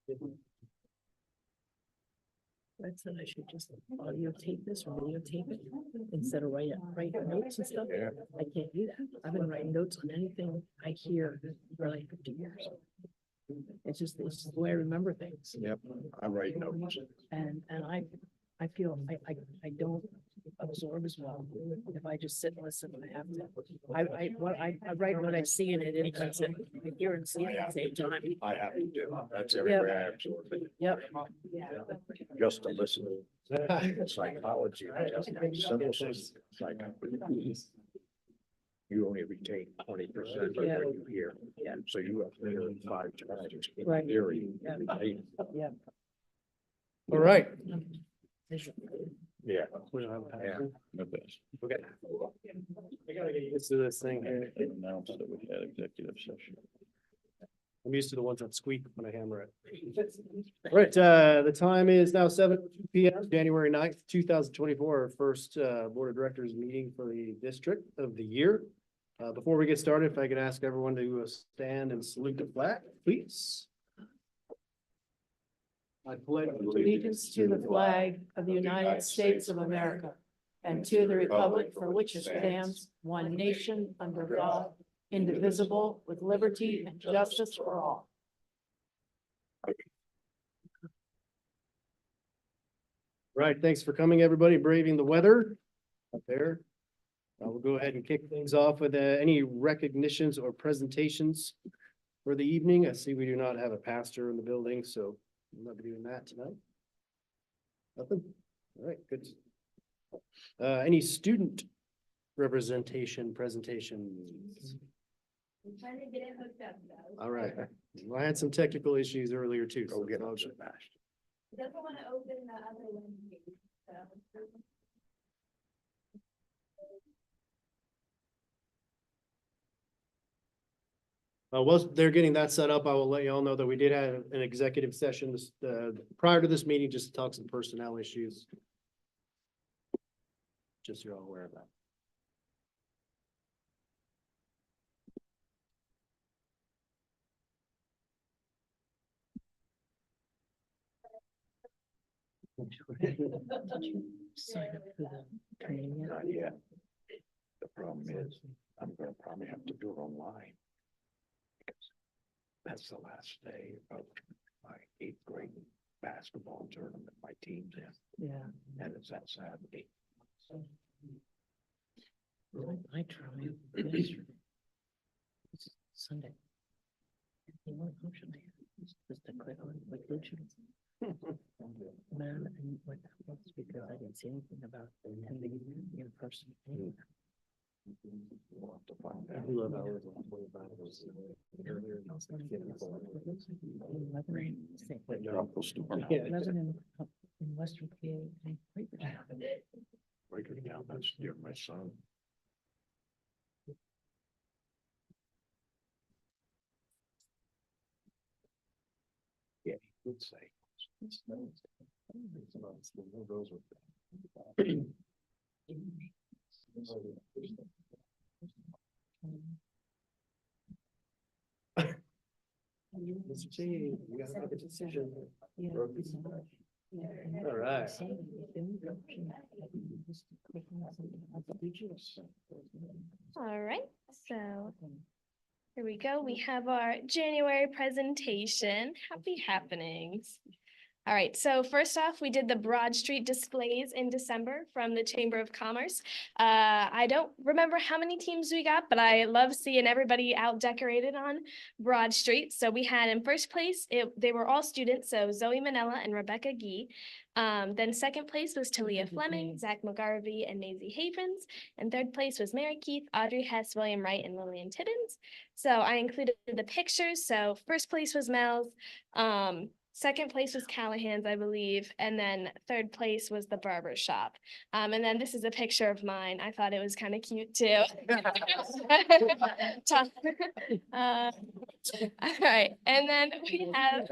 I said I should just audio tape this or videotape it instead of write notes and stuff. Yeah. I can't do that. I've been writing notes on anything I hear for like 50 years. It's just the way I remember things. Yep, I write notes. And I feel I don't absorb as well if I just sit and listen. I have to. I write what I see in it, and I hear and see it at the same time. I have to do, that's every way I absorb it, Yep. just to listen. Psychology, simple psychology. You only retain 20% of what Yeah. you hear. Yeah. So you have to hear it 5 times in Right. theory. Yeah. Right? Yeah. All right. Yeah. Yeah. The best. Okay. Let's do this thing here. Announce that we had executive session. I'm used to the ones that squeak when I hammer it. All right, the time is now 7:02 p.m., January 9th, 2024, our first Board of Directors meeting for the district of the year. Before we get started, if I could ask everyone to stand and salute the flag, please. I pledge Allegiance to the flag of the United States of America and to the republic for which it stands, one nation under God, indivisible, with liberty and justice for all. Right, thanks for coming, everybody, braving the weather up there. We'll go ahead and kick things off with any recognitions or presentations for the evening. I see we do not have a pastor in the building, so we'll not be doing that tonight. Nothing? All right, good. Any student representation presentations? I'm trying to get it hooked up though. All right, well, I had some technical issues earlier too. Go So get I'll on just- the fast. It doesn't want to open the other one. So. While they're getting that set up, I will let you all know that we did have an executive session this, prior to this meeting, just to talk some personnel issues. Just so you're all aware of that. Sign up for the training yet? Not yet. The problem is, I'm gonna probably have to do it online. Because that's the last day of my 8th grade basketball tournament, my team's in, Yeah. and it's that Saturday. I tried yesterday. It's Sunday. The only option I had was to click on like digital. Man, and what that was because I didn't see anything about attending in person. We'll have to find I out. do love hours on 25 hours. Tropical storm. Yeah. 11 in Western PA. and Quakertown. Breaking down, that's near my son. Yeah, he would say. Mr. T, we gotta make a decision. Yeah. All right. All right, so here we go. We have our January presentation. Happy happenings. All right, so first off, we did the Broad Street displays in December from the Chamber of Commerce. I don't remember how many teams we got, but I love seeing everybody out decorated on Broad Street. So we had in first place, they were all students, so Zoe Manella and Rebecca Gee. Then second place was Talia Fleming, Zach McGarvey, and Maisie Havens. And third place was Mary Keith, Audrey Hess, William Wright, and Lillian Tibbins. So I included the pictures. So first place was Mel's. Second place was Callahan's, I believe, and then third place was the barber shop. And then this is a picture of mine. I thought it was kind of cute too. All right, and then we have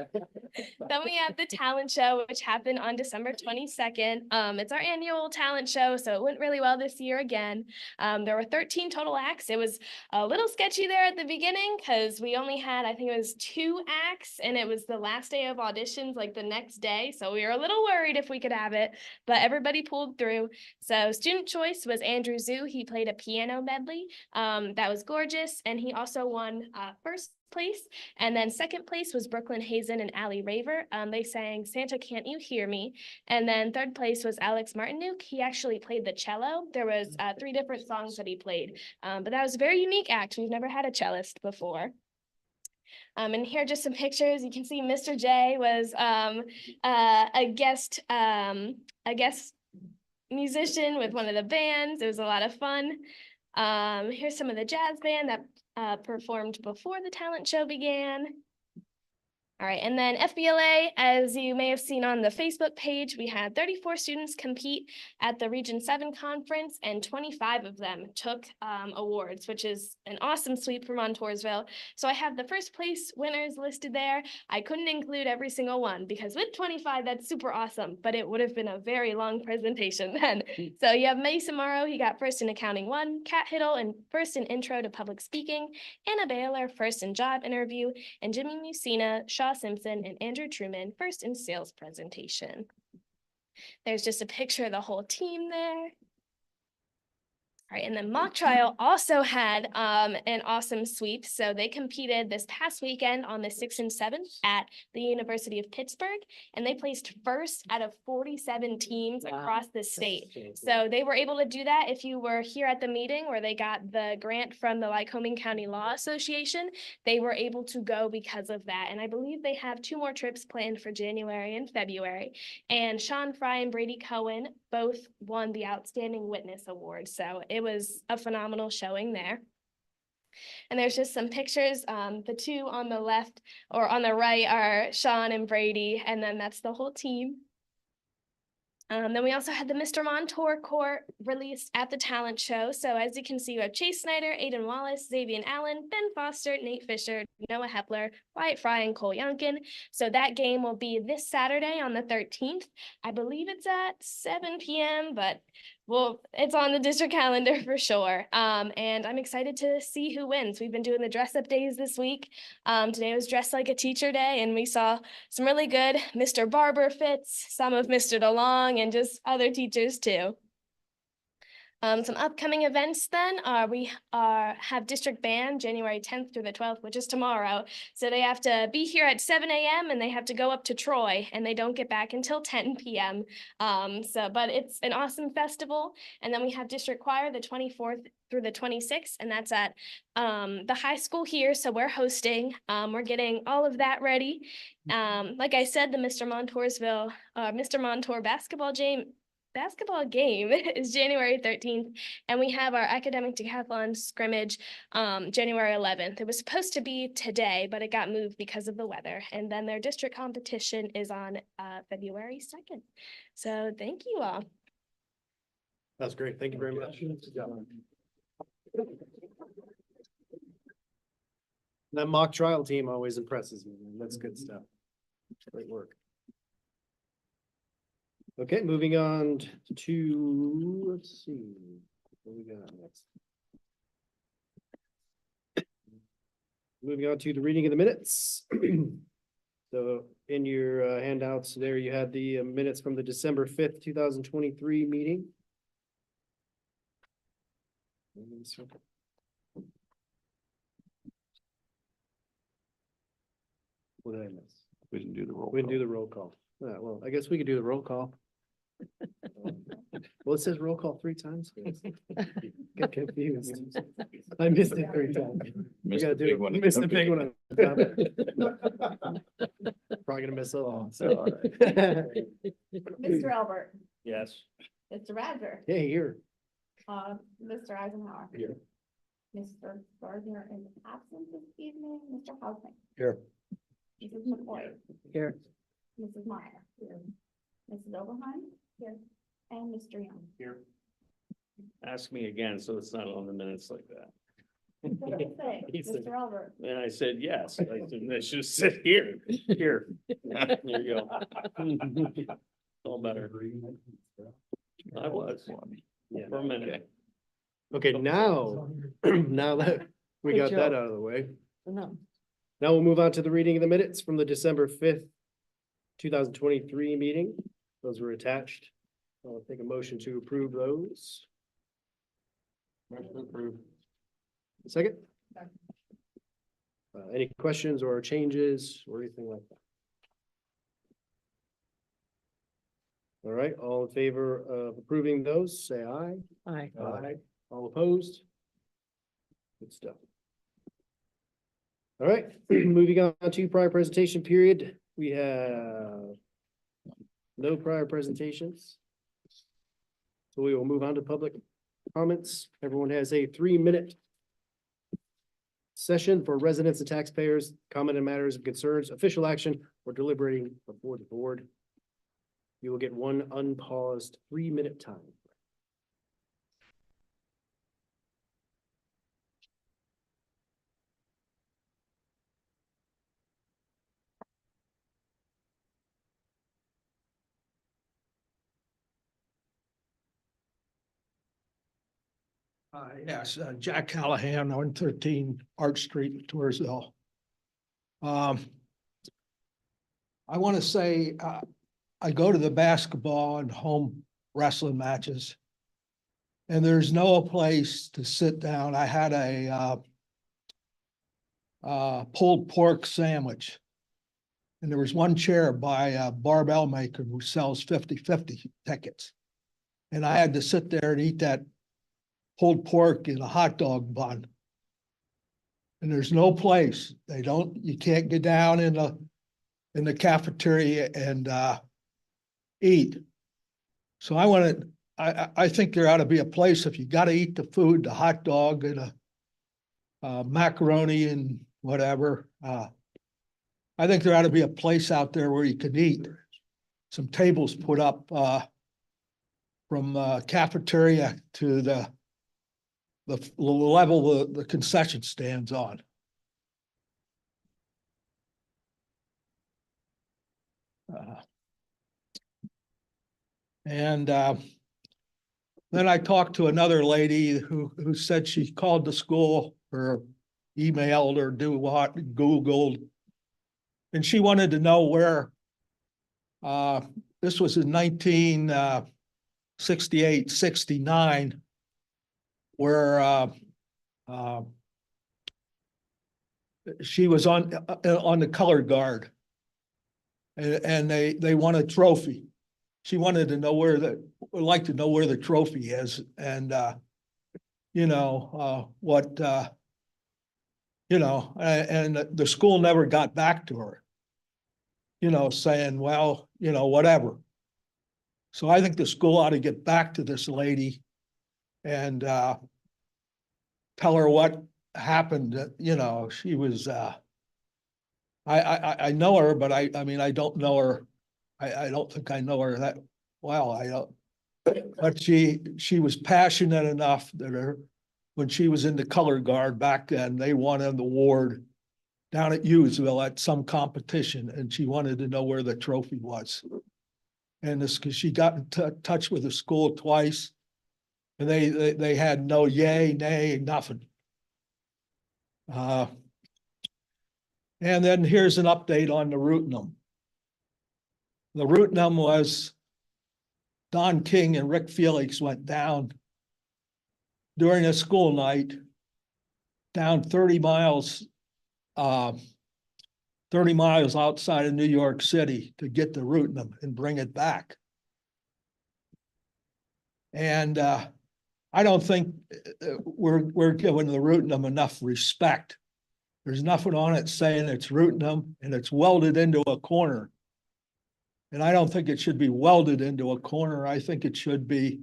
Then we have the talent show, which happened on December 22nd. It's our annual talent show, so it went really well this year again. There were 13 total acts. It was a little sketchy there at the beginning because we only had, I think it was 2 acts, and it was the last day of auditions, like the next day. So we were a little worried if we could have it, but everybody pulled through. So student choice was Andrew Zhu. He played a piano medley. That was gorgeous, and he also won first place. And then second place was Brooklyn Hazen and Allie Raver. They sang Santa Can't You Hear Me? And then third place was Alex Martinuk. He actually played the cello. There was 3 different songs that he played, but that was a very unique act. We've never had a cellist before. And here are just some pictures. You can see Mr. J was a guest musician with one of the bands. It was a lot of fun. Here's some of the jazz band that performed before the talent show began. All right, and then FBLA, as you may have seen on the Facebook page, we had 34 students compete at the Region 7 conference, and 25 of them took awards, which is an awesome sweep for Montoursville. So I have the first place winners listed there. I couldn't include every single one because with 25, that's super awesome, but it would have been a very long presentation then. So you have Mason Morrow, he got first in Accounting 1, Kat Hiddle, and first in Intro to Public Speaking, Anna Baylor, first in Job Interview, and Jimmy Musina, Shaw Simpson, and Andrew Truman, first in Sales Presentation. There's just a picture of the whole team there. All right, and then mock trial also had an awesome sweep. So they competed this past weekend on the 6th and 7th at the University of Pittsburgh, and they placed first out of 47 teams across the state. So they were able to do that. If you were here at the meeting where they got the grant from the Lycoming County Law Association, they were able to go because of that. And I believe they have 2 more trips planned for January and February. And Sean Fry and Brady Cohen both won the Outstanding Witness Award. So it was a phenomenal showing there. And there's just some pictures. The 2 on the left or on the right are Sean and Brady, and then that's the whole team. Then we also had the Mr. Montour Court released at the talent show. So as you can see, we have Chase Snyder, Aiden Wallace, Xavier Allen, Ben Foster, Nate Fisher, Noah Hepler, Wyatt Fry, and Cole Youngkin. So that game will be this Saturday on the 13th. I believe it's at 7 p.m., but well, it's on the district calendar for sure. And I'm excited to see who wins. We've been doing the dress up days this week. Today was dressed like a teacher day, and we saw some really good Mr. Barber fits, some of Mr. DeLong, and just other teachers too. Some upcoming events then are we have district band January 10th through the 12th, which is tomorrow. So they have to be here at 7 a.m. and they have to go up to Troy, and they don't get back until 10 p.m. But it's an awesome festival. And then we have district choir the 24th through the 26th, and that's at the high school here. So we're hosting, we're getting all of that ready. Like I said, the Mr. Montour basketball game is January 13th, and we have our academic decathlon scrimmage January 11th. It was supposed to be today, but it got moved because of the weather. And then their district competition is on February 2nd. So thank you all. That's great. Thank you very much. That mock trial team always impresses me. That's good stuff. Great work. Okay, moving on to, let's see, what we got next. Moving on to the reading of the minutes. So in your handouts there, you had the minutes from the December 5th, 2023 meeting. What did I miss? We didn't do the roll. We didn't do the roll call. Well, I guess we could do the roll call. Well, it says roll call 3 times. Get confused. I missed it 3 times. We gotta do it. Missed the big one. Probably gonna miss a lot. Mr. Albert, Yes. Mr. Radler, Hey, here. Mr. Eisenhower. Here. Mr. Gardner is absent this evening, Mr. Hausman. Here. Mrs. McCoy. Here. Mrs. Meyer. Here. Mrs. Oberheim. Here. And Mr. Young. Here. Ask me again, so it's not on the minutes like that. What did it say, He said- Mr. Albert? And I said, yes. I said, they should sit here, here. There you go. All better. I was Yeah. for a minute. Okay, now, now that we Good got that job. out of the way, No. now we'll move on to the reading of the minutes from the December 5th, 2023 meeting. Those were attached. I'll take a motion to approve those. Second? Any questions or changes or anything like that? All right, all in favor of approving those, say aye. Aye. Aye. All opposed? Good stuff. All right, moving on to prior presentation period, we have no prior presentations. So we will move on to public comments. Everyone has a 3-minute session for residents and taxpayers, comment on matters of concerns, official action, or deliberating before the board. You will get one unpaused 3-minute time. Yes, Jack Callahan, 113 Arch Street, Toursville. I want to say, I go to the basketball and home wrestling matches. And there's no place to sit down. I had a pulled pork sandwich. And there was one chair by a barbell maker who sells 50-50 tickets. And I had to sit there and eat that pulled pork in a hot dog bun. And there's no place. You can't get down in the cafeteria and eat. So I think there ought to be a place if you got to eat the food, the hot dog and a macaroni and whatever. I think there ought to be a place out there where you can eat. Some tables put up from cafeteria to the level the concession stands on. And then I talked to another lady who said she called the school or emailed or Googled. And she wanted to know where, this was in 1968, 69, where she was on the color guard. And they won a trophy. She wanted to know would like to know where the trophy is and, what, and the school never got back to her, saying, well, whatever. So I think the school ought to get back to this lady and tell her what happened. She was, I know her, but I mean, I don't know her. I don't think I know her that well. But she was passionate enough that when she was in the color guard back then, they won an award down at Hughesville at some competition, and she wanted to know where the trophy was. And this because she got in touch with the school twice, and they had no yay, nay, nothing. And then here's an update on the Rutenum. The Rutenum was Don King and Rick Felix went down during a school night down 30 miles outside of New York City to get the Rutenum and bring it back. And I don't think we're giving the Rutenum enough respect. There's nothing on it saying it's Rutenum and it's welded into a corner. And I don't think it should be welded into a corner. I think it should be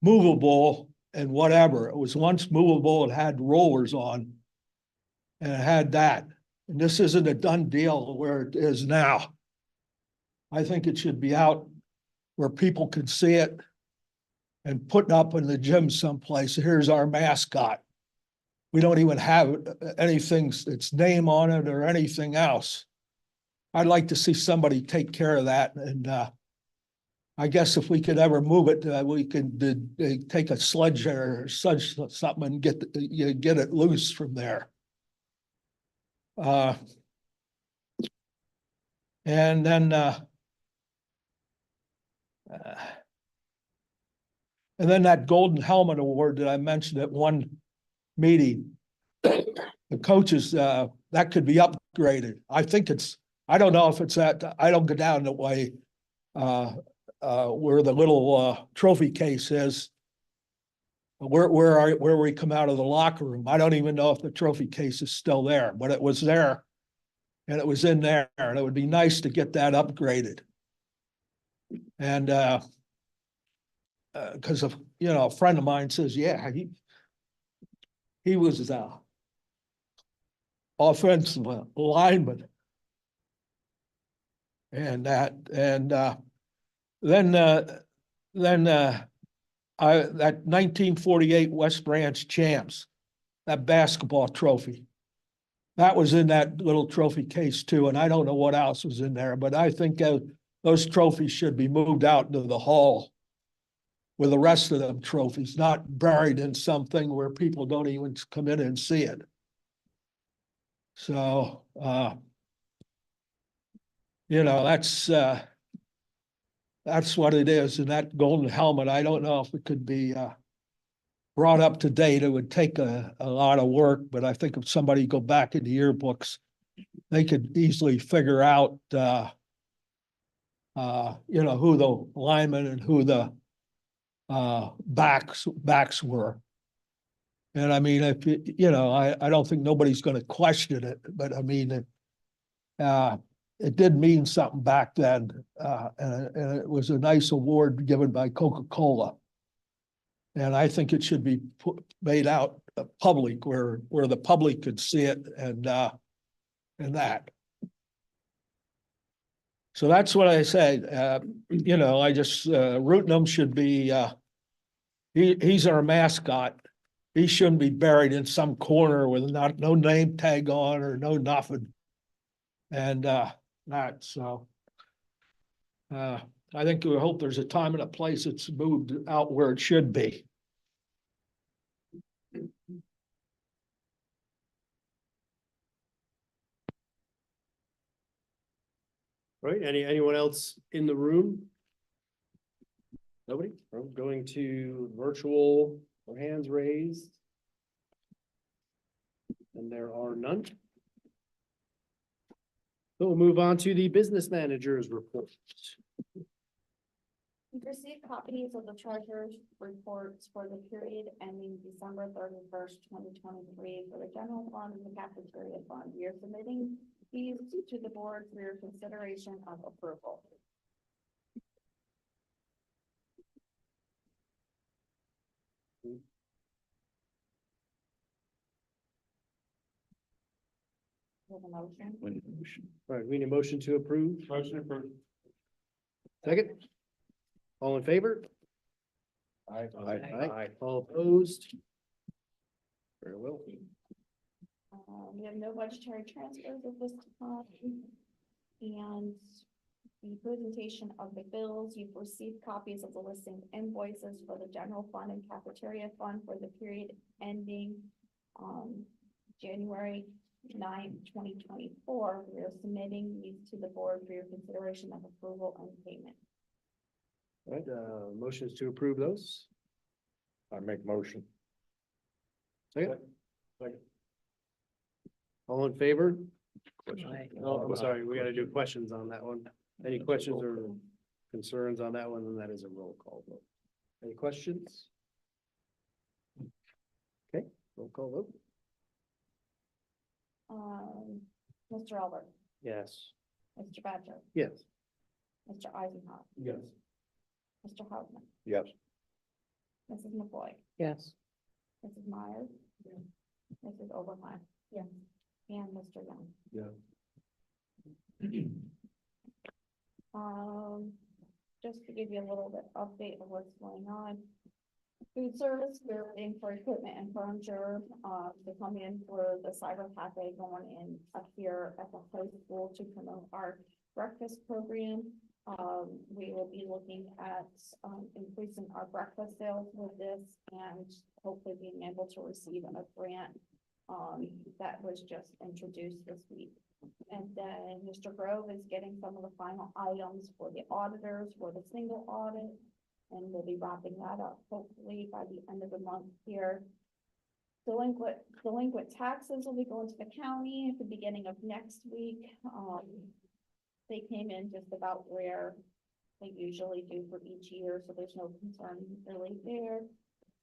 movable and whatever. It was once movable, it had rollers on and it had that. And this isn't a done deal where it is now. I think it should be out where people can see it and put up in the gym someplace. Here's our mascot. we don't even have anything, its name on it or anything else. I'd like to see somebody take care of that, and I guess if we could ever move it, we could take a sledge or such something and get it loose from there. And then that golden helmet award that I mentioned at one meeting, the coaches, that could be upgraded. I think I don't know if it's I don't go down that way, where the little trophy case is, where we come out of the locker room. I don't even know if the trophy case is still there, but it was there, and it was in there, and it would be nice to get that upgraded. And because of a friend of mine says, yeah, he was offensive lineman, and that, and then that 1948 West Branch champs, that basketball trophy, that was in that little trophy case too, and I don't know what else was in there, but I think those trophies should be moved out into the hall with the rest of them trophies, not buried in something where people don't even come in and see it. So, that's what it is. And that golden helmet, I don't know if it could be brought up to date. It would take a lot of work, but I think if somebody go back in the yearbooks, they could easily figure out, who the linemen and who the backs were. And I mean, if I don't think nobody's going to question it, but I mean, it did mean something back then, and it was a nice award given by Coca-Cola. And I think it should be made out public where the public could see it and that. So that's what I say. I just Rootenham should be. He's our mascot. He shouldn't be buried in some corner with no name tag on or no nothing. And that so. I think we hope there's a time and a place it's moved out where it should be. Right, anyone else in the room? Nobody? We're going to virtual or hands raised. And there are none. So we'll move on to the business manager's report. We've received copies of the treasurer's reports for the period ending December 31st, 2023 for the general fund and the cafeteria fund. We are submitting these to the board for your consideration of approval. With a motion. All right, we need a motion to approve. Motion approved. Second? All in favor? Aye. Aye. All opposed? Very well. We have no budgetary transfers at this time. And the presentation of the bills, you've received copies of the listing invoices for the general fund and cafeteria fund for the period ending January 9th, 2024. We are submitting these to the board for your consideration of approval and payment. All right, motions to approve those. I make motion. Second? All in favor? Oh, I'm sorry, we gotta do questions on that one. Any questions or concerns on that one? And that is a roll call vote. Any questions? Okay, roll call vote. Mr. Albert, Yes. Mr. Badger, Yes. Mr. Eisenhower, Yes. Mr. Hauptman, Yes. Mrs. McCoy, Yes. Mrs. Myers, Mrs. Obermeyer. Yes. And Mr. Young. Yeah. Just to give you a little bit update of what's going on. Food service, we're waiting for equipment and furniture, to come in for the cyber cafe going in up here at the high school to promote our breakfast program. We will be looking at, increasing our breakfast sales with this and hopefully being able to receive a grant, that was just introduced this week. And then Mr. Grove is getting some of the final items for the auditors for the single audit. And we'll be wrapping that up hopefully by the end of the month here. Delinquent taxes will be going to the county at the beginning of next week. They came in just about where they usually do for each year, so there's no concern really there.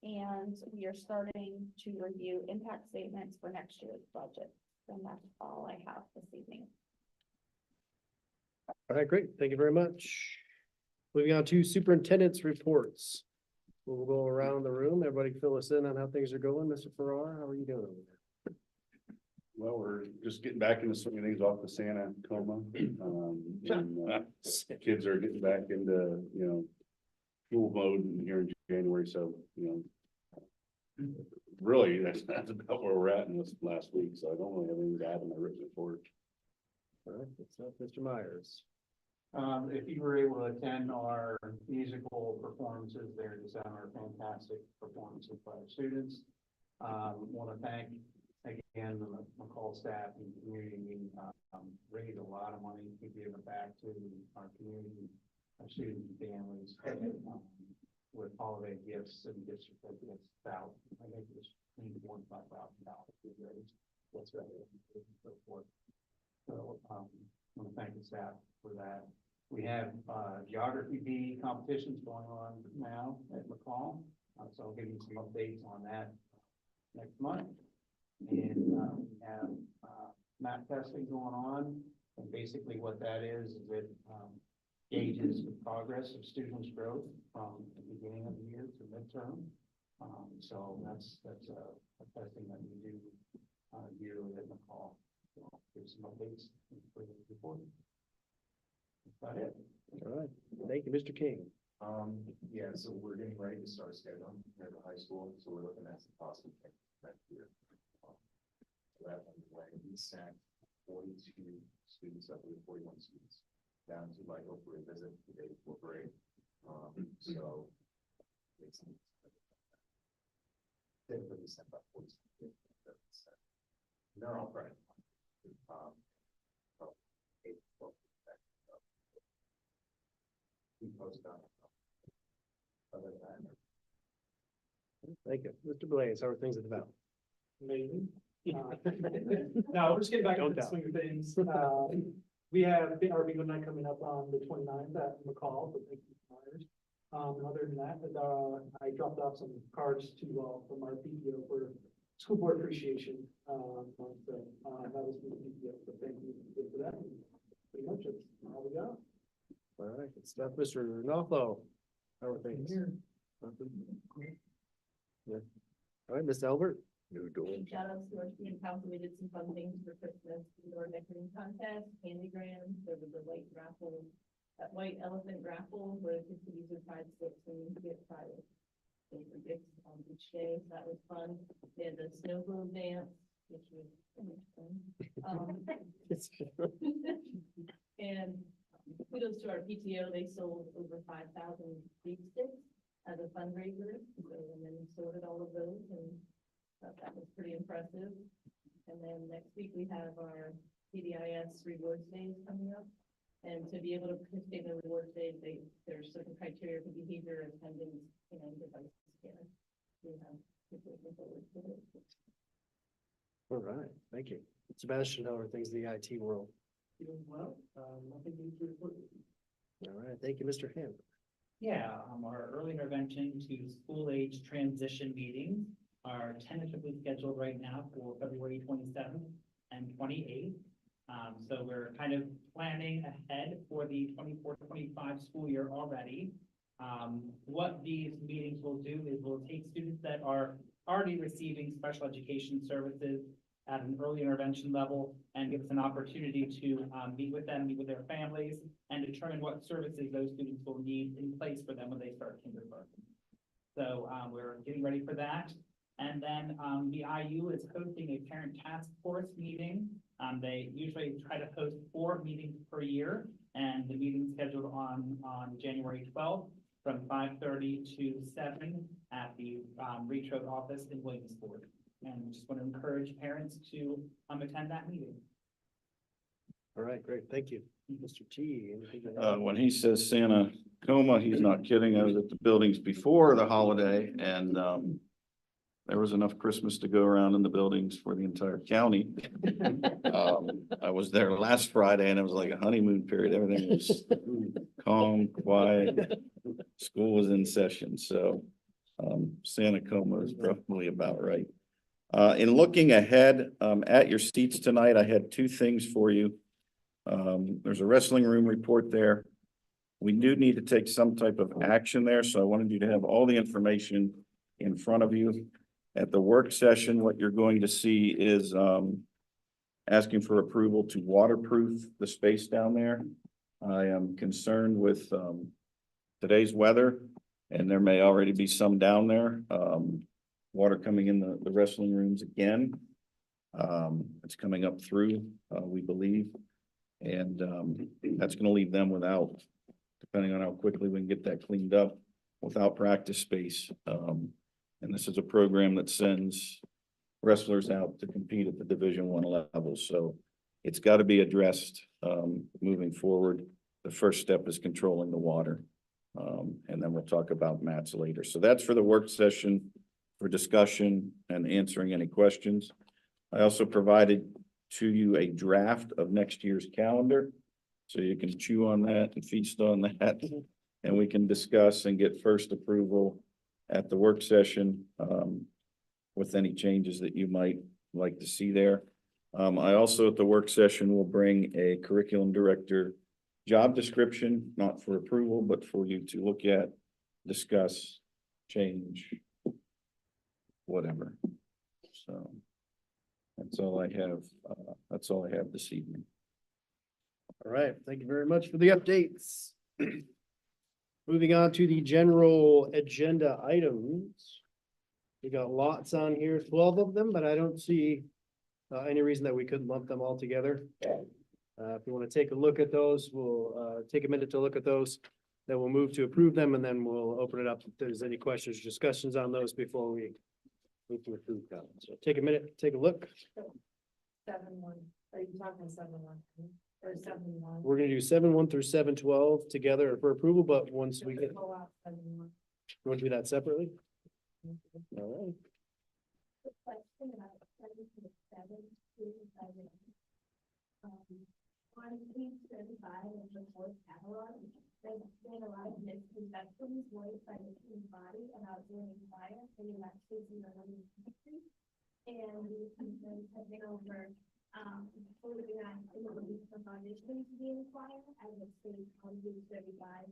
And we are starting to review impact statements for next year's budget. And that's all I have this evening. All right, great. Thank you very much. Moving on to superintendent's reports. We'll go around the room. Everybody fill us in on how things are going. Mr. Farrar, how are you doing over there? Well, we're just getting back into swinging things off the Santa coma. Kids are getting back into, school mode here in January, so, really, that's about where we're at in this last week, so I don't really have anything to add in my written report. All right, it's up, Mr. Myers. If you were able to attend our musical performances there this summer, fantastic performances by our students. Want to thank again the McCall staff and community. We raised a lot of money to give it back to our community, our students and families with holiday gifts and gift certificates. About I think it was $45,000 we raised. That's right, and so forth. So I want to thank the staff for that. We have geography bee competitions going on now at McCall. So I'll give you some updates on that next month. And we have map testing going on. And basically what that is it gauges the progress of students' growth from the beginning of the year to midterm. So that's a testing that we do yearly at McCall. So I'll give some updates for the report. That's about it. All right, thank you, Mr. King. Yeah, so we're getting ready to start scheduling at the high school, so we're looking at some possible things next year. So that underway, we sent 42 students up to 41 students down to like hopefully visit the day before break. So it's typically sent about 40. They're all Friday. Other than Thank you. Mr. Blaze, how are things at the Val? Amazing. No, we're just getting back Don't into the doubt. swing of things. We have our bingo night coming up on the 29th at McCall, so thank you, Myers. Other than that, I dropped off some cards to from our PTO for school board appreciation. So that was from the PTO, so thank you for that. Pretty much that's all we got. All right, good stuff. Mr. Knopflo, how are things? Nothing? Yeah. All right, Ms. Albert. New doors. Shout outs to our student council. We did some fun things for Christmas, indoor decorating contest, candygrams. There was a white raffle, that white elephant raffle where kids could use their pride sticks and get pride for gifts on each day. So that was fun. They had the snow globe dance, which was fun. And kudos to our PTO. They sold over 5,000 beef sticks as a fundraiser. So, and then sorted all of those and that was pretty impressive. And then next week we have our PDIS rewards days coming up. And to be able to participate in the rewards days, there's certain criteria for behavior, attendance, and device care. We have people looking forward to it. All right, thank you. Sebastian, how are things in the IT world? Doing well. Nothing new to report. All right, thank you, Mr. Ham. Yeah, our early intervention to school age transition meetings are tentatively scheduled right now for February 27th and 28th. So we're kind of planning ahead for the 24-25 school year already. What these meetings will do is we'll take students that are already receiving special education services at an early intervention level and give us an opportunity to meet with them, meet with their families, and determine what services those students will need in place for them when they start kindergarten. So, we're getting ready for that. And then, the IU is hosting a parent task force meeting. They usually try to host 4 meetings per year, and the meeting's scheduled on January 12th from 5:30 to 7 at the, Reach Road office in Williamsport. And just want to encourage parents to, attend that meeting. All right, great, thank you. Mr. T. anything to add? When he says Santa coma, he's not kidding. I was at the buildings before the holiday and, there was enough Christmas to go around in the buildings for the entire county. I was there last Friday and it was like a honeymoon period. Everything was calm, quiet. School was in session, so, Santa coma is probably about right. In looking ahead, at your seats tonight, I had 2 things for you. There's a wrestling room report there. We do need to take some type of action there, so I wanted you to have all the information in front of you. At the work session, what you're going to see is, asking for approval to waterproof the space down there. I am concerned with, today's weather, and there may already be some down there. Water coming in the wrestling rooms again. It's coming up through, we believe. And that's gonna leave them without, depending on how quickly we can get that cleaned up, without practice space. And this is a program that sends wrestlers out to compete at the Division I level. So it's got to be addressed moving forward. The first step is controlling the water. And then we'll talk about mats later. So that's for the work session for discussion and answering any questions. I also provided to you a draft of next year's calendar. So you can chew on that and feast on that. And we can discuss and get first approval at the work session with any changes that you might like to see there. I also at the work session will bring a curriculum director job description, not for approval, but for you to look at, discuss, change, whatever. So that's all I have. That's all I have this evening. All right, thank you very much for the updates. Moving on to the general agenda items. We got lots on here, 12 of them, but I don't see any reason that we couldn't lump them all together. If you want to take a look at those, we'll take a minute to look at those. Then we'll move to approve them and then we'll open it up if there's any questions, or discussions on those before we move to approve them. So take a minute, take a look. 7-1, are you talking 7-1 or 7-1? We're gonna do 7-1 through 7-12 together for approval, but once we get, Pull out 7-1. you want to do that separately? All right. On page 35 of the fourth catalog, there's been a lot of misconceptions voiced by the student body about doing fire and the elections in the country. And these concerns have been over, believing that in the release of auditions being required as a state on page 35.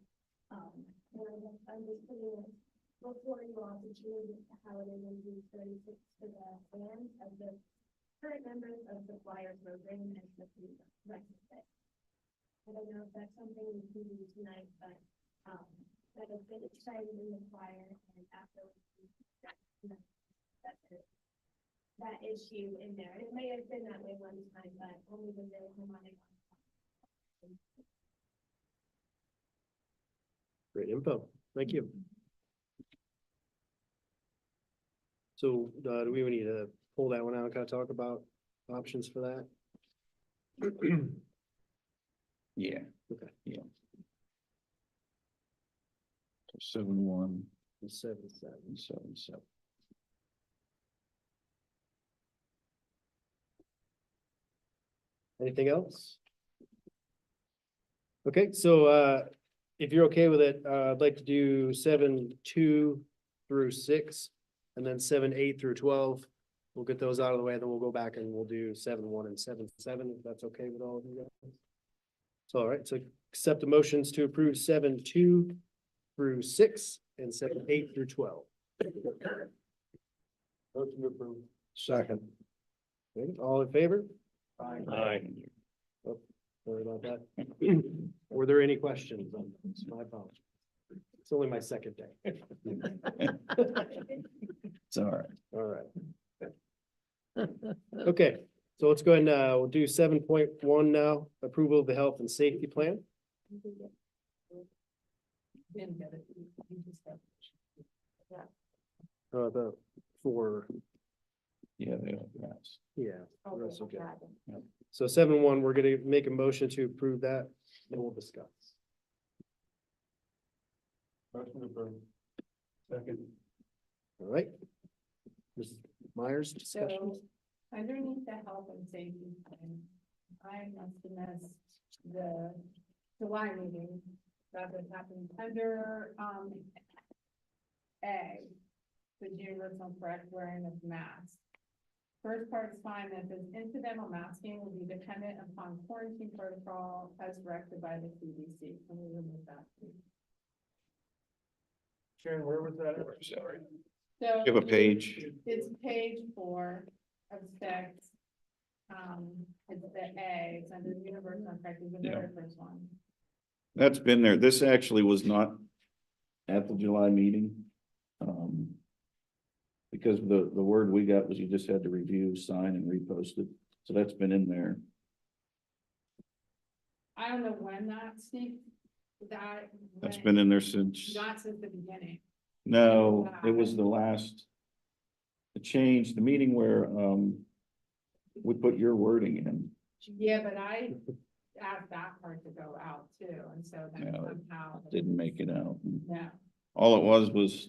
And I guess I'm just putting it before you all to change it to how it is in page 36 for the band of the current members of the choir program and the rest of it. I don't know if that's something we can do tonight, but that has been excited in the choir and after that issue in there. It may have been that way one time, but only when they were harmonic. Great info. Thank you. So do we need to pull that one out, kind of talk about options for that? Yeah. Okay. Yeah. 7-1, 7-7. 7-7. Anything else? Okay, so if you're okay with it, I'd like to do 7-2 through 6, and then 7-8 through 12. We'll get those out of the way, then we'll go back and we'll do 7-1 and 7-7, if that's okay with all of you guys. So, all right, so accept the motions to approve 7-2 through 6 and 7-8 through 12. Motion approved. Second. Okay, all in favor? Aye. Sorry about that. Were there any questions on this? My apologies. It's only my second day. It's all right. All right. Okay, so let's go ahead and, we'll do 7.1 now, approval of the health and safety plan. The, for, Yeah, they are, yes. yeah. Oh, that's okay. yeah. So 7.1, we're gonna make a motion to approve that, and we'll discuss. Motion approved. Second. All right. Mrs. Myers, discussion? So underneath the health and safety plan, I must have missed the July meeting that was happened under, A, the universal correct wearing of masks. First part's fine, that says incidental masking will be dependent upon quarantine protocol as directed by the CDC. Can we remove that, please? Sharon, where was that? Sorry. So Give a page. it's page 4 of 6. It's the A, it's under universal correct, is the very first one. That's been there. This actually was not at the July meeting. Because the word we got was you just had to review, sign and repost it. So that's been in there. I don't know when that sneaked, that. That's when- been in there since, Not since the beginning. no, it was the last. It changed the meeting where, we put your wording in. Yeah, but I asked that part to go out too, and so then Yeah, it somehow. Didn't make it out. Yeah. All it was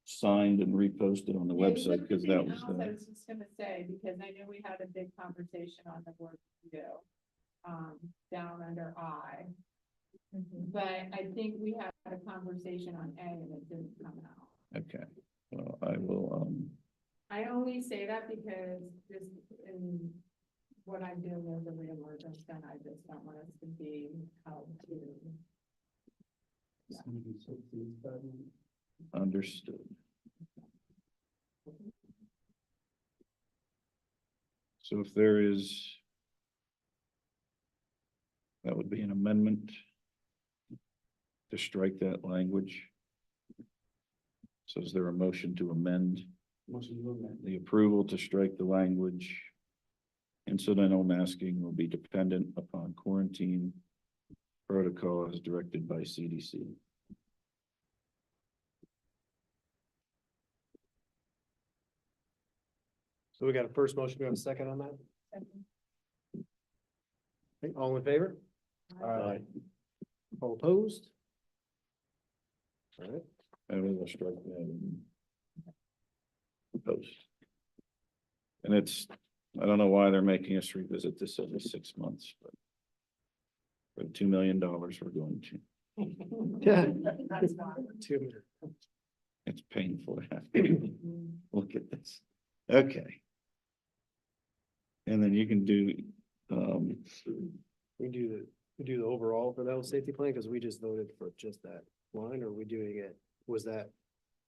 signed and reposted on the Yeah, website because that everything was else I the, was just gonna say, because I know we had a big conversation on the board review, down under I. But I think we had a conversation on A and it didn't come out. okay. Well, I will, I only say that because just in what I'm doing as a reemergence, then I just don't want us to be held to. understood. So if there is, that would be an amendment to strike that language. So is there a motion to amend the approval to strike the language? Incidental masking will be dependent upon quarantine protocol as directed by CDC. So we got a first motion, we have a second on that? Okay, all in favor? Aye. All opposed? All right, And we will strike that in post. And it's, I don't know why they're making us revisit this every 6 months, but for the $2 million, we're going to. yeah. That's why. 2 minutes. It's painful to have to look at this. Okay. And then you can do, We do the overall for that whole safety plan, because we just voted for just that line, or are we doing it, was that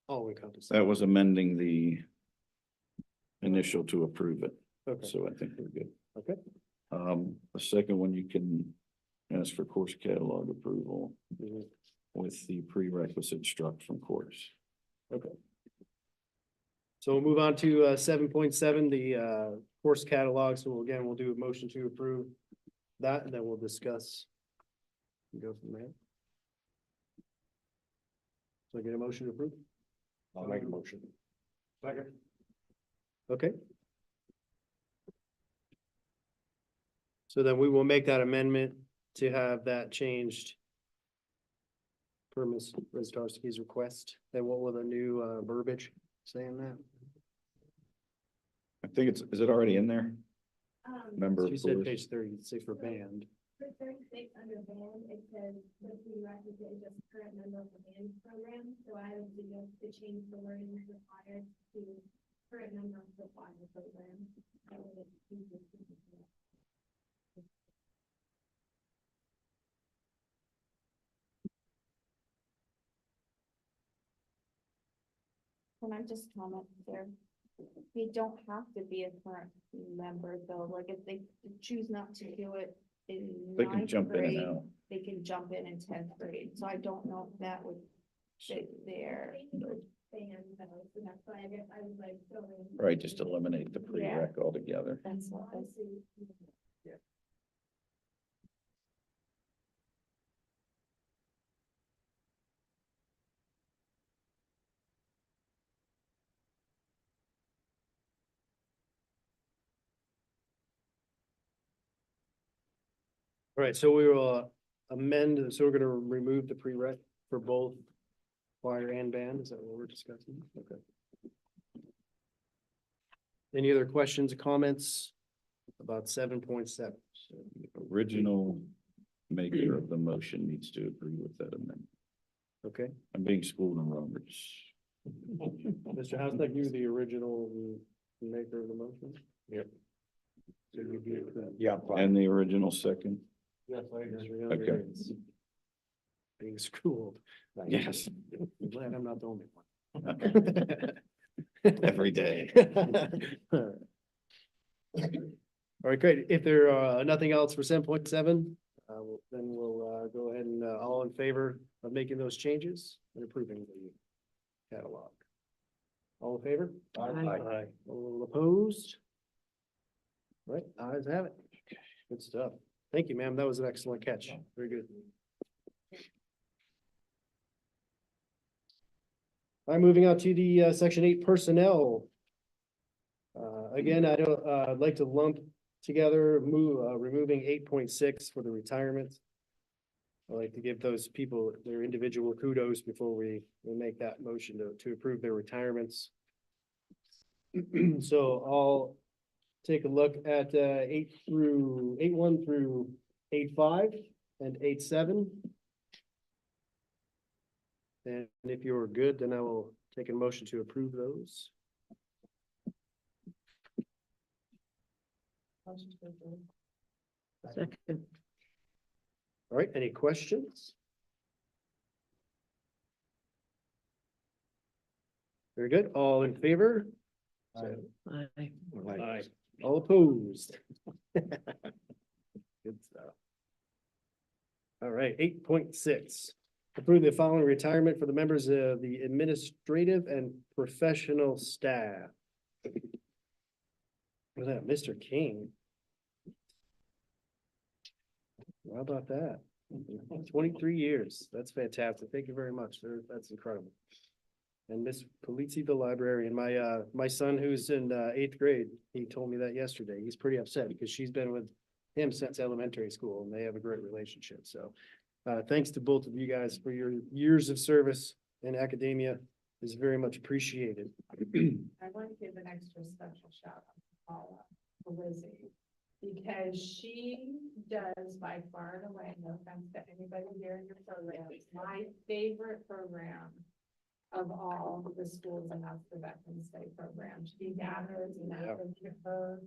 all encompassing? that was amending the initial to approve it. Okay, So I think we're good. okay, The second one, you can ask for course catalog approval mhm, with the prerequisite struck from course. okay. So we'll move on to 7.7, the course catalog. So again, we'll do a motion to approve that, and then we'll discuss. Go from there. So get a motion to approve? I'll make a motion. Second. Okay. So then we will make that amendment to have that changed. Per Ms. Tarski's request. Then what will the new verbiage say in that? I think it's, is it already in there? Member She of said course. page 36 for band. For 36 under band, it says the prerequisite is just current member of the band program, so I would suggest to change the wording required to current member of the choir program. That way it's consistent with that. Can I just comment there? They don't have to be a current member though, like if they choose not to do it in They can ninth jump in grade, and out. they can jump in 10th grade, so I don't know if that would there. Band, so that's why I guess I was like going. Right, just eliminate the prereq altogether. That's what this. All right, so we will amend, so we're gonna remove the prereq for both choir and band. Is that what we're discussing? Okay. Any other questions or comments about 7.7? Original maker of the motion needs to agree with that amendment. Okay, I'm being schooled in Roberts. Mr. Housenick, you were the original maker of the motion? Yep. So you agree with that? Yeah. And the original second. Yes, I agree. Okay. Being schooled. Yes. I'm glad I'm not the only one. Every day. All right, great. If there are nothing else for 7.7, then we'll go ahead and all in favor of making those changes and approving the catalog. All in favor? Aye. All opposed? Right, ayes have it. Good stuff. Thank you, ma'am. That was an excellent catch. Very good. All right, moving on to the section 8 personnel. Again, I'd like to lump together, removing 8.6 for the retirement. I'd like to give those people their individual kudos before we make that motion to approve their retirements. So I'll take a look at 8.1 through 8.5 and 8.7. And if you're good, then I will take a motion to approve those. Second. All right, any questions? Very good. All in favor? Aye. Aye. All opposed? Good stuff. All right, 8.6. Approve the following retirement for the members of the administrative and professional staff. Was that Mr. King? How about that? 23 years. That's fantastic. Thank you very much. That's incredible. And Miss Polizzi, the librarian, my son who's in 8th grade, he told me that yesterday. He's pretty upset because she's been with him since elementary school and they have a great relationship. So thanks to both of you guys for your years of service in academia is very much appreciated. I want to give an extra special shout out to Paula, to Lizzie, because she does by far and away, no offense to anybody here in your program, my favorite program of all the schools, and that's the Veterans Day program. She gathers and advocates her,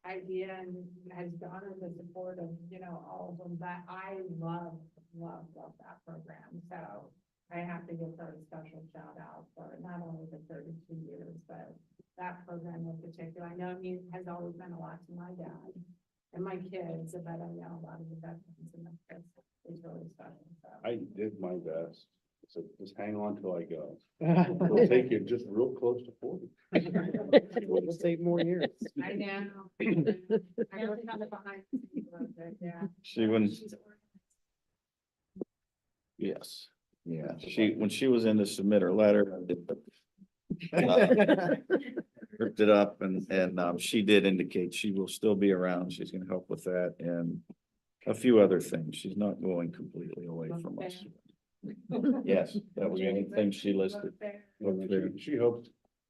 idea and has garnered the support of, all of them, but I love that program. So I have to give her a special shout out for not only the 32 years, but that program in particular. I know it has always been a lot to my dad and my kids, but I know a lot of the veterans, and it's really special. So I did my best. So just hang on till I go. It'll take you just real close to 40. We'll just 8 more years. I know. I really kind of behind the scenes a little bit, yeah. She wouldn't. Yes, yeah, when she was in to submit her letter. Ripped it up and she did indicate she will still be around. She's gonna help with that and a few other things. She's not going completely away from us. Yes, that was anything she listed. She hopes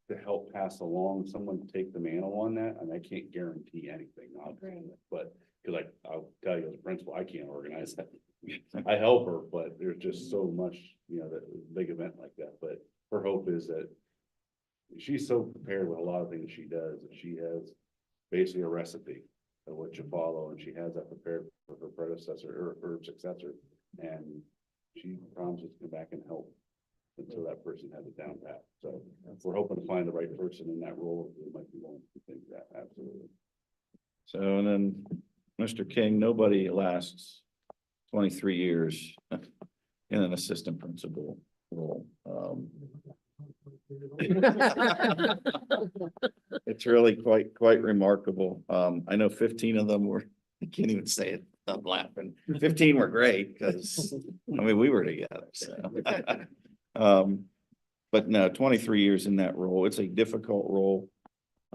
to help pass along, someone to take the mantle on that, and I can't guarantee anything, but, cause I'll tell you as a principal, I can't organize that. I help her, but there's just so much, that big event like that, but her hope is that she's so prepared with a lot of things she does, that she has basically a recipe of what you follow, and she has that prepared for her predecessor or her successor, and she promises to come back and help until that person has it down pat. So we're hoping to find the right person in that role. We might be willing to think that, absolutely. So, and then Mr. King, nobody lasts 23 years in an assistant principal role. It's really quite remarkable. I know 15 of them were, I can't even say it, I'm laughing. 15 were great because, I mean, we were together, so. But no, 23 years in that role. It's a difficult role.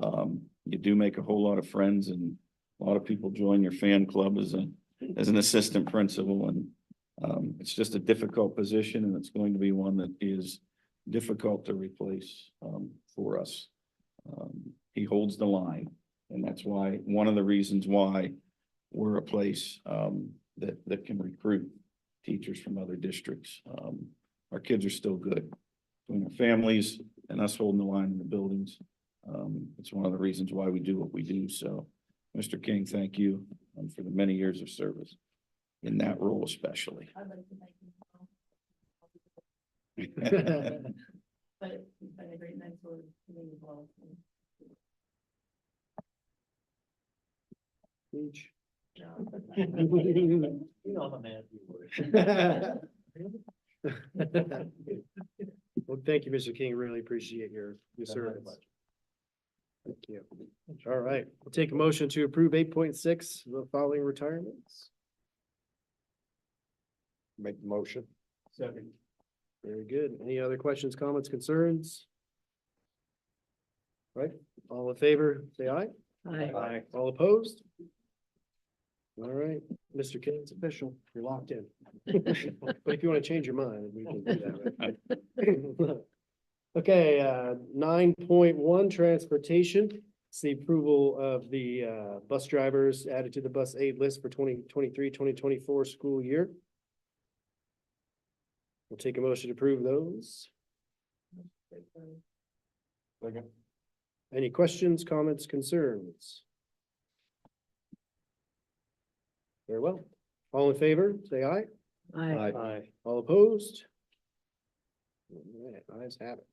You do make a whole lot of friends and a lot of people join your fan club as an assistant principal, and it's just a difficult position, and it's going to be one that is difficult to replace for us. He holds the line, and that's why, one of the reasons why we're a place that can recruit teachers from other districts. Our kids are still good. Between our families and us holding the line in the buildings, it's one of the reasons why we do what we do. So, Mr. King, thank you for the many years of service in that role especially. I'd like to thank you. But you've been a great mentor to me as well. Each. You know I'm a man of your word. Well, thank you, Mr. King. Really appreciate your service. Thank you. All right, we'll take a motion to approve 8.6, the following retirements. Make the motion. Second. Very good. Any other questions, comments, concerns? Right, all in favor, say aye. Aye. All opposed? All right, Mr. King, it's official. You're locked in. But if you want to change your mind, we can do that. Right? Okay, 9.1, transportation. It's the approval of the bus drivers added to the bus aid list for 2023-2024 school year. We'll take a motion to approve those. Any questions, comments, concerns? Very well. All in favor, say aye. Aye. All opposed? All right, ayes have it.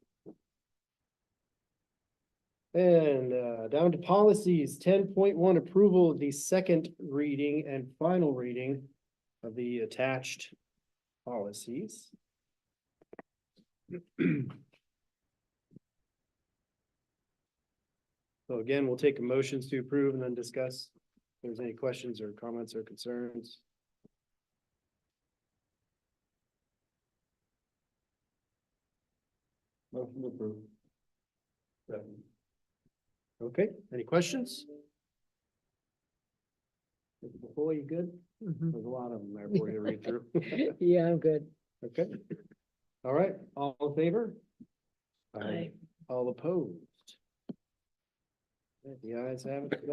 And down to policies, 10.1, approval of the second reading and final reading of the attached policies. So again, we'll take motions to approve and then discuss if there's any questions or comments or concerns. Motion approved. Okay, any questions? Before you good? There's a lot of them there for you to read through. Yeah, I'm good. Okay. All right, all in favor? Aye. All opposed? The ayes have it.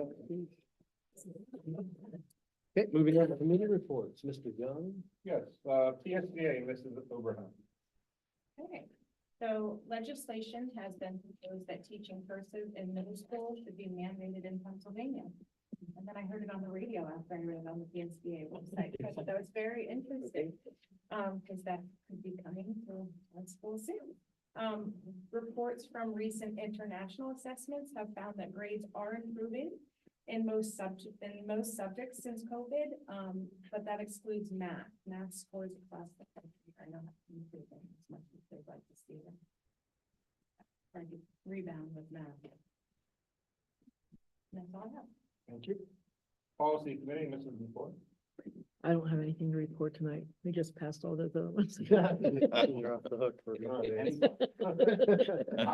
Okay, moving on to committee reports, Mr. Young. Yes, PSBA, Mrs. Oberham. Okay, so legislation has been proposed that teaching cursive in middle school should be mandated in Pennsylvania. And then I heard it on the radio after I read it on the PSBA website, so that was very interesting. Because that could be coming to our school soon. Reports from recent international assessments have found that grades are improving in most subjects since COVID, but that excludes math. Math scores across the country are not improving as much as they'd like to see them. Trying to rebound with math. And that's all I have. Thank you. Policy Committee, Mrs. Before. I don't have anything to report tonight. We just passed all those other ones. You're off the hook for a couple days.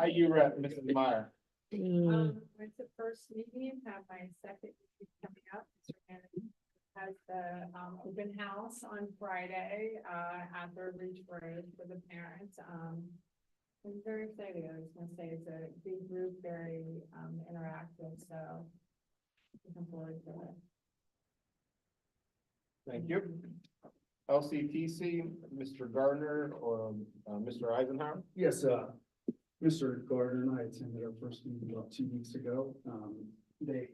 IU rep, Mrs. Meyer. Went to first meeting, have my second meeting coming up. Mr. Kennedy has the open house on Friday at the Reach Road for the parents. I'm very excited. I was gonna say it's a big group, very interactive, so looking forward to it. Thank you. LCTC, Mr. Gardner or Mr. Eisenhower. Yes, Mr. Gardner and I attended our first meeting about 2 weeks ago. They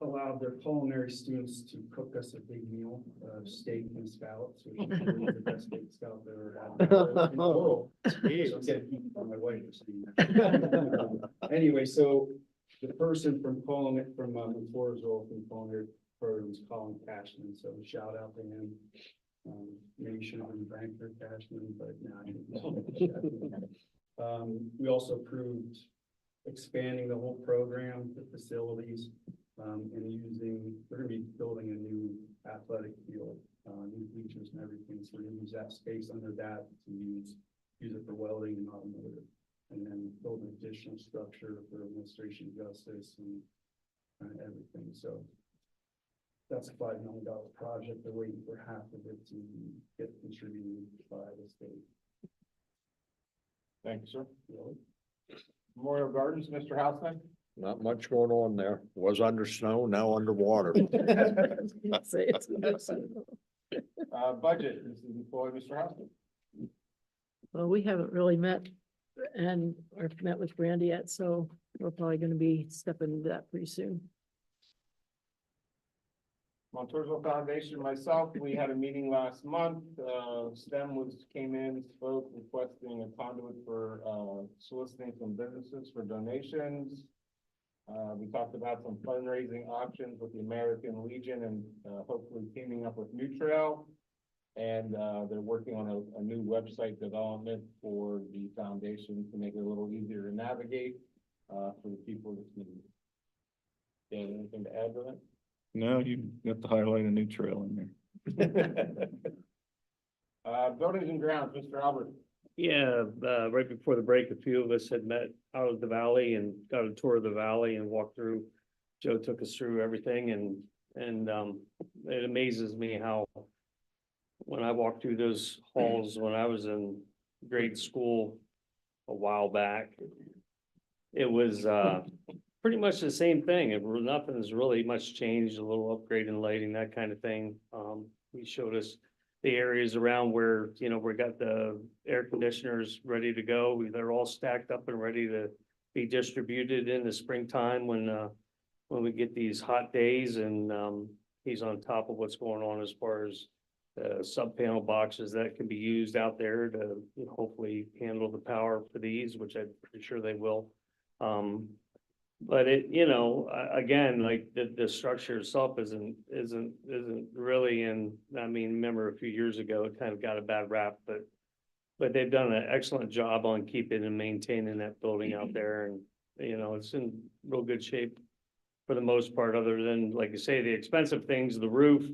allowed their culinary students to cook us a big meal, steak and scallops, which is really the best steak and scallop I've ever had in the world. So I'm getting heat from my wife for saying that. Anyway, so the person from Floresville from culinary program was Colin Cashman, so shout out to him. Maybe should have been banker Cashman, but no. We also approved expanding the whole program, the facilities, and using, we're gonna be building a new athletic field, new bleachers and everything, so we're gonna use that space under that to use it for welding and automotive. And then build an additional structure for administration justice and everything, so. That's a $5 million project, they're waiting for half of it to get contributed by the state. Thank you, sir. Really? Memorial Gardens, Mr. Housman? Not much going on there. Was under snow, now underwater. Budget, Mrs. McCoy, Mr. Housman? Well, we haven't really met and or met with Brandy yet, so we're probably gonna be stepping into that pretty soon. Montoursville Foundation, myself, we had a meeting last month. STEM came in, spoke requesting a conduit for, soliciting some businesses for donations. We talked about some fundraising options with the American Legion and, hopefully teaming up with New Trail. And, they're working on a new website development for the foundation to make it a little easier to navigate, for the people that need it. Dan, anything to add to that? No, you got to highlight a new trail in there. Buildings and grounds, Mr. Albert. Yeah, right before the break, a few of us had met out of the valley and got a tour of the valley and walked through. Joe took us through everything and it amazes me how when I walked through those halls when I was in grade school a while back, it was pretty much the same thing. Nothing's really much changed, a little upgrade in lighting, that kind of thing. He showed us the areas around where, you know, we got the air conditioners ready to go. They're all stacked up and ready to be distributed in the springtime when we get these hot days, and he's on top of what's going on as far as sub panel boxes that can be used out there to, you know, hopefully handle the power for these, which I'm pretty sure they will. But it, you know, again, like the structure itself isn't really in, I mean, remember a few years ago, it kind of got a bad rap, but they've done an excellent job on keeping and maintaining that building out there, and, you know, it's in real good shape for the most part, other than, like you say, the expensive things, the roof,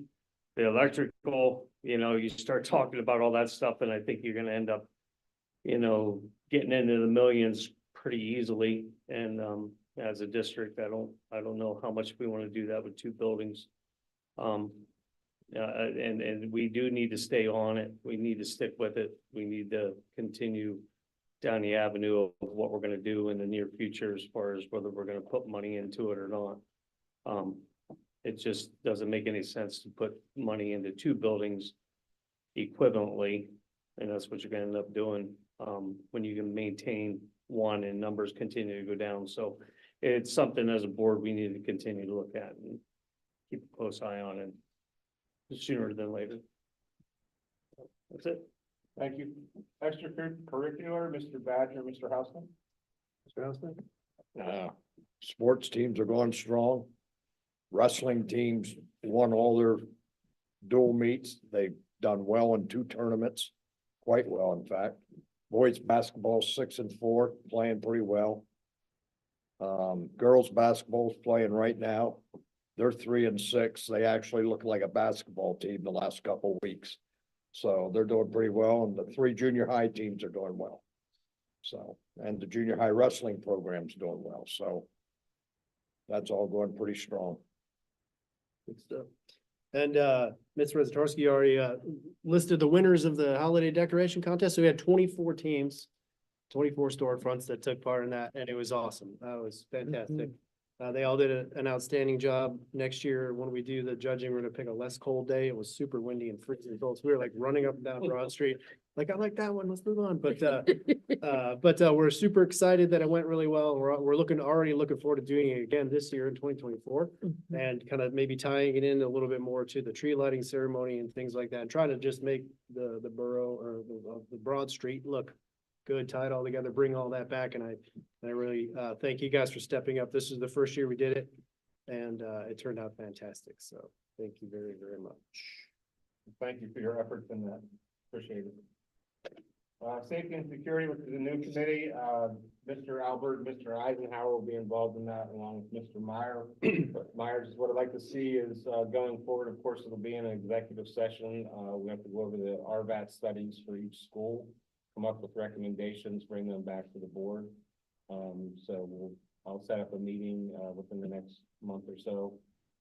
the electrical, you know, you start talking about all that stuff, and I think you're gonna end up, you know, getting into the millions pretty easily, and, as a district, I don't know how much we want to do that with two buildings. And we do need to stay on it. We need to stick with it. We need to continue down the avenue of what we're going to do in the near future, as far as whether we're going to put money into it or not. It just doesn't make any sense to put money into two buildings equivalently, and that's what you're going to end up doing, when you can maintain one and numbers continue to go down. So it's something as a board we need to continue to look at and keep a close eye on, and sooner than later. That's it. Thank you. Extracurricular, Mr. Badger, Mr. Housman. Mr. Housman? Sports teams are going strong. Wrestling teams won all their dual meets. They've done well in 2 tournaments, quite well, in fact. Boys basketball 6-4, playing pretty well. Girls basketball's playing right now. They're 3-6. They actually look like a basketball team the last couple of weeks. So they're doing pretty well, and the 3 junior high teams are doing well. So, and the junior high wrestling program's doing well. So that's all going pretty strong. Good stuff. And Ms. Rezatorsky already listed the winners of the holiday decoration contest. So we had 24 teams, 24 storefronts that took part in that, and it was awesome. That was fantastic. They all did an outstanding job. Next year, when we do the judging, we're gonna pick a less cold day. It was super windy and freezing cold. So we were like running up and down Broad Street. Like, I like that one. Let's move on. But we're super excited that it went really well. We're already looking forward to doing it again this year in 2024, and kind of maybe tying it in a little bit more to the tree lighting ceremony and things like that, and trying to just make the borough or the Broad Street look good, tie it all together, bring all that back. And I really thank you guys for stepping up. This is the first year we did it, and it turned out fantastic. So thank you very, very much. thank you for your efforts in that. Appreciate it. Safety and security, which is a new committee, Mr. Albert, Mr. Eisenhower will be involved in that along with Mr. Meyer. Myers, what I'd like to see is, going forward, of course, it'll be an executive session. We have to go over the RVAT studies for each school, come up with recommendations, bring them back to the board. I'll set up a meeting, within the next month or so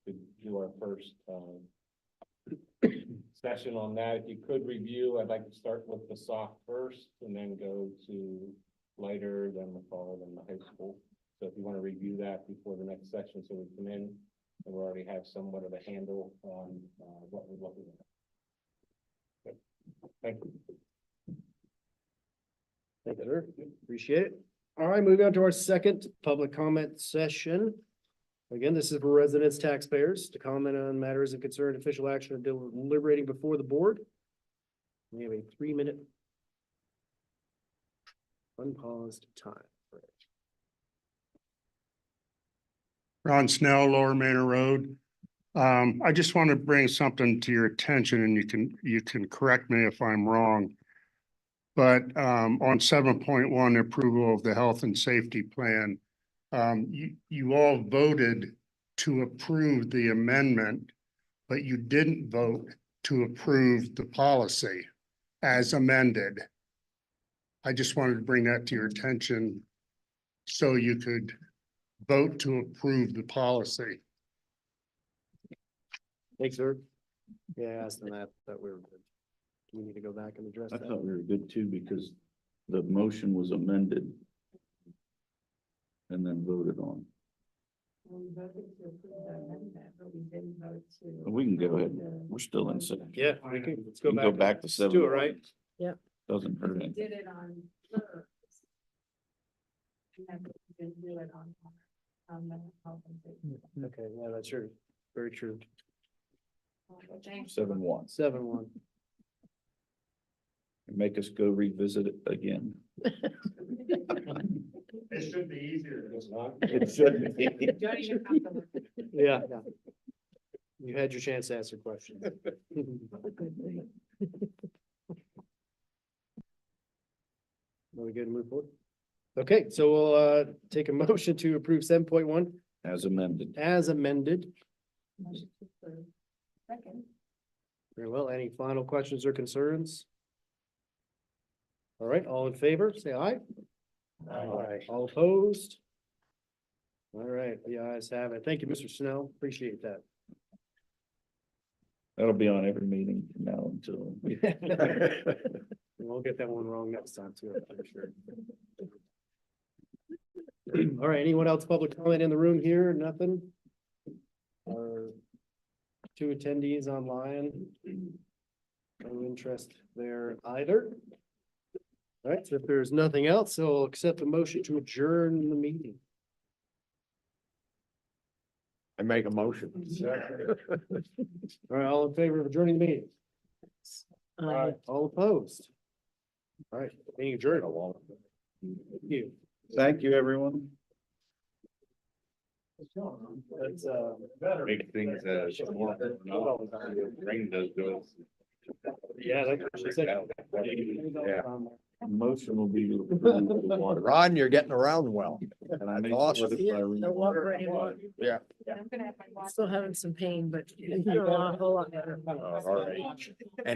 to do our first, session on that. If you could review, I'd like to start with the soft first and then go to lighter, then the fall, then the high school. So if you want to review that before the next section, so we come in and we already have somewhat of a handle on what we're looking at. Okay. Thank you. Thank you, sir. Appreciate it. All right, moving on to our second public comment session. Again, this is for residents, taxpayers to comment on matters of concern, official action, or deliberating before the board. We have a 3-minute unpaused time. Ron Snell, Lower Manor Road. I just want to bring something to your attention, and you can correct me if I'm wrong. But on 7.1, approval of the health and safety plan, you all voted to approve the amendment, but you didn't vote to approve the policy as amended. I just wanted to bring that to your attention so you could vote to approve the policy. Thanks, sir. Yeah, I asked them that we were good. Do we need to go back and address I that? thought we were good too, because the motion was amended and then voted on. We voted to approve the amendment, but we didn't vote to. We can go ahead. We're still in session. Yeah, let's We go can back. go back to Let's 7. do it right. Yeah. Doesn't hurt We anything. did it on first. And we didn't do it on the health and safety. Okay, yeah, that's true. Very true. 7-1. 7-1. Make us go revisit it again. It should be easier than this one. It should be. Don't even have to look at it. Yeah. You had your chance to ask your question. Are we good to move forward? Okay, so we'll take a motion to approve 7.1 As amended. as amended. Motion to approve. Second. Very well. Any final questions or concerns? All right, all in favor, say aye. Aye. All opposed? All right, the ayes have it. Thank you, Mr. Snell. Appreciate that. That'll be on every meeting from now until. We'll get that one wrong next time too, I'm sure. All right, anyone else public comment in the room here? Nothing? Our 2 attendees online. No interest there either. All right, so if there's nothing else, I'll accept a motion to adjourn the meeting. I make a motion. All right, all in favor of adjourning the meeting? All opposed? All right, meeting adjourned. Thank you. Thank you, everyone. That's Make things, rain does good. yeah, that's what she said. Yeah. Motion will be. to approve the water. Ron, you're getting around well. And I make Awesome. sure that I read- No walker anymore. Yeah. I'm gonna have my watch. Still having some pain, but a whole lot better. All right. Any